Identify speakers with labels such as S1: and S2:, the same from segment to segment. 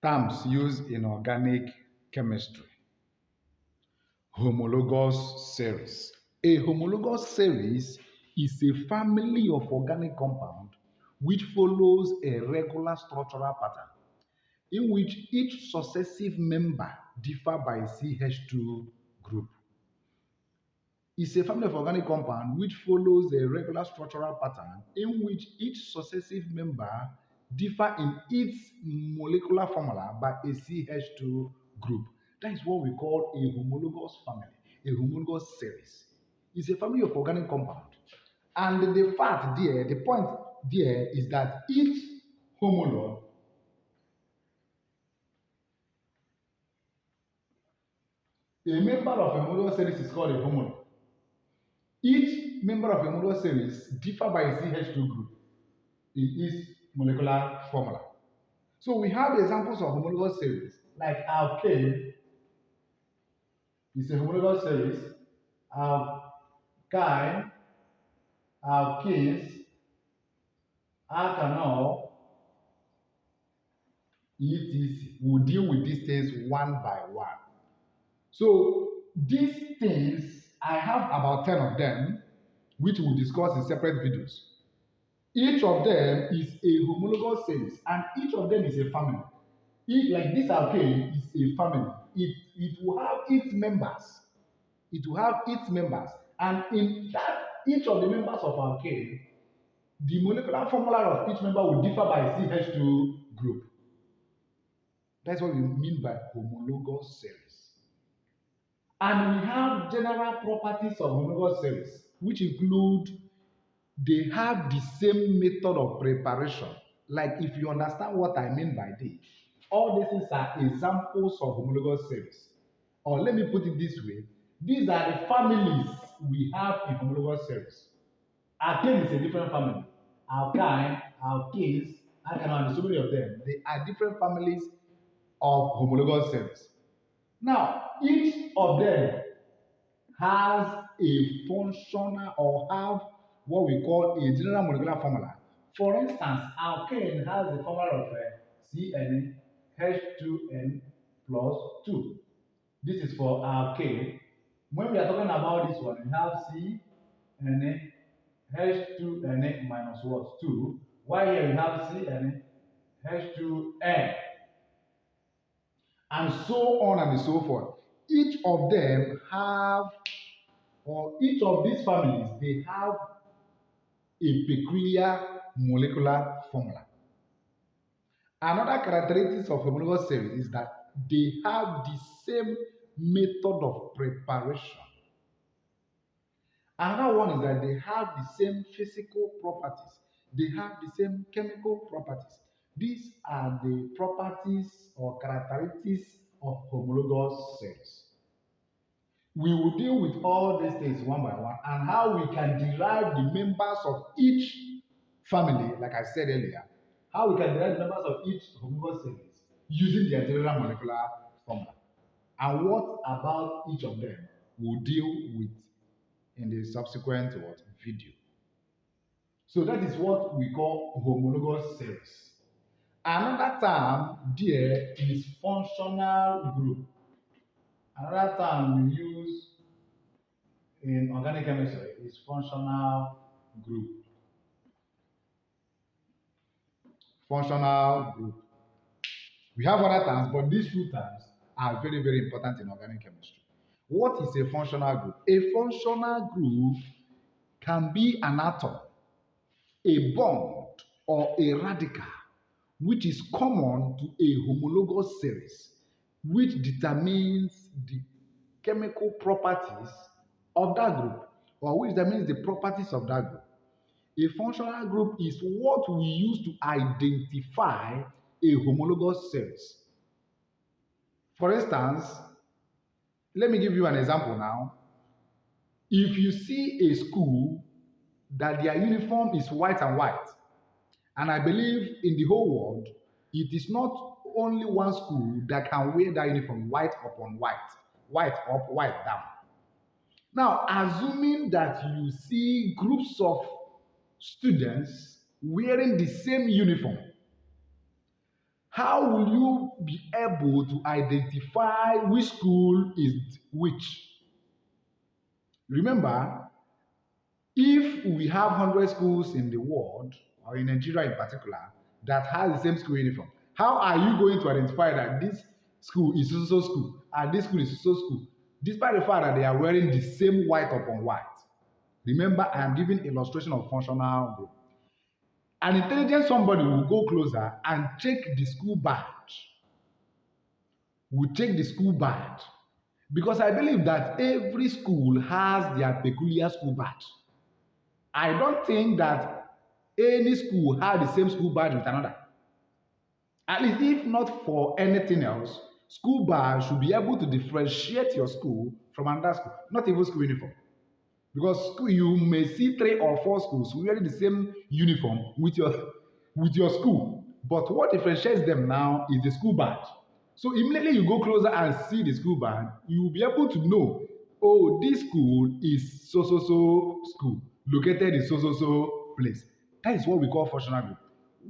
S1: Terms used in organic chemistry. Homologous series. A homologous series is a family of organic compound which follows a regular structural pattern in which each successive member differ by CH2 group. It's a family of organic compound which follows a regular structural pattern in which each successive member differ in its molecular formula by a CH2 group. That is what we call a homologous family, a homologous series. It's a family of organic compound. And the point there is that each homolog, a member of a homologous series is called a homolog. Each member of a homologous series differ by a CH2 group in its molecular formula. So we have examples of homologous series like alkane is a homologous series, alkyne, alkenes, alkanol, etc. We'll deal with these things one by one. So these things, I have about 10 of them, which we'll discuss in separate videos. Each of them is a homologous series, and each of them is a family. Like this alkane is a family. It will have its members. It will have its members. And in that, each of the members of alkane, the molecular formula of each member will differ by CH2 group. That's what we mean by homologous series. And we have general properties of homologous series, which include they have the same method of preparation. Like if you understand what I mean by this, all these are examples of homologous series. Or let me put it this way, these are the families we have in homologous series. Alkane is a different family. Alkyne, alkenes, alkanol, so many of them. They are different families of homologous series. Now, each of them has a functional or have what we call a general molecular formula. For instance, alkane has the formula of CnH2n plus 2. This is for alkane. When we are talking about this one, we have CnH2n minus what? 2. While here we have CnH2n. And so on and so forth. Each of them have, or each of these families, they have a peculiar molecular formula. Another characteristic of homologous series is that they have the same method of preparation. Another one is that they have the same physical properties. They have the same chemical properties. These are the properties or characteristics of homologous series. We will deal with all these things one by one and how we can derive the members of each family, like I said earlier, how we can derive the members of each homologous series using the general molecular formula. And what about each of them we'll deal with in the subsequent video. So that is what we call homologous series. Another term there is functional group. Another term we use in organic chemistry is functional group. Functional group. We have other terms, but these two terms are very, very important in organic chemistry. What is a functional group? A functional group can be an atom, a bond, or a radical, which is common to a homologous series, which determines the chemical properties of that group, or which determines the properties of that group. A functional group is what we use to identify a homologous series. For instance, let me give you an example now. If you see a school that their uniform is white and white, and I believe in the whole world, it is not only one school that can wear that uniform white upon white, white up, white down. Now, assuming that you see groups of students wearing the same uniform, how will you be able to identify which school is which? Remember, if we have 100 schools in the world, or in Nigeria in particular, that has the same school uniform, how are you going to identify that this school is so school and this school is so school, despite the fact that they are wearing the same white upon white? Remember, I am giving illustration of functional group. An intelligent somebody will go closer and check the school badge. Will check the school badge. Because I believe that every school has their peculiar school badge. I don't think that any school has the same school badge with another. At least, if not for anything else, school badge should be able to differentiate your school from another school, not even school uniform. Because school, you may see 3 or 4 schools wearing the same uniform with your school. But what differentiates them now is the school badge. So immediately you go closer and see the school badge, you will be able to know, oh, this school is so school, located in so place. That is what we call functional group.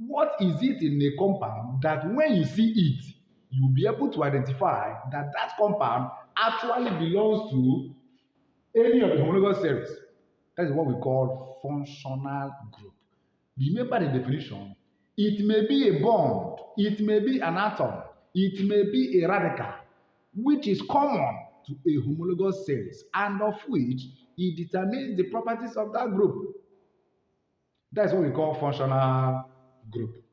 S1: What is it in a compound that when you see it, you will be able to identify that that compound actually belongs to any of the homologous series? That is what we call functional group. Remember the definition. It may be a bond, it may be an atom, it may be a radical, which is common to a homologous series, and of which it determines the properties of that group. That is what we call functional group.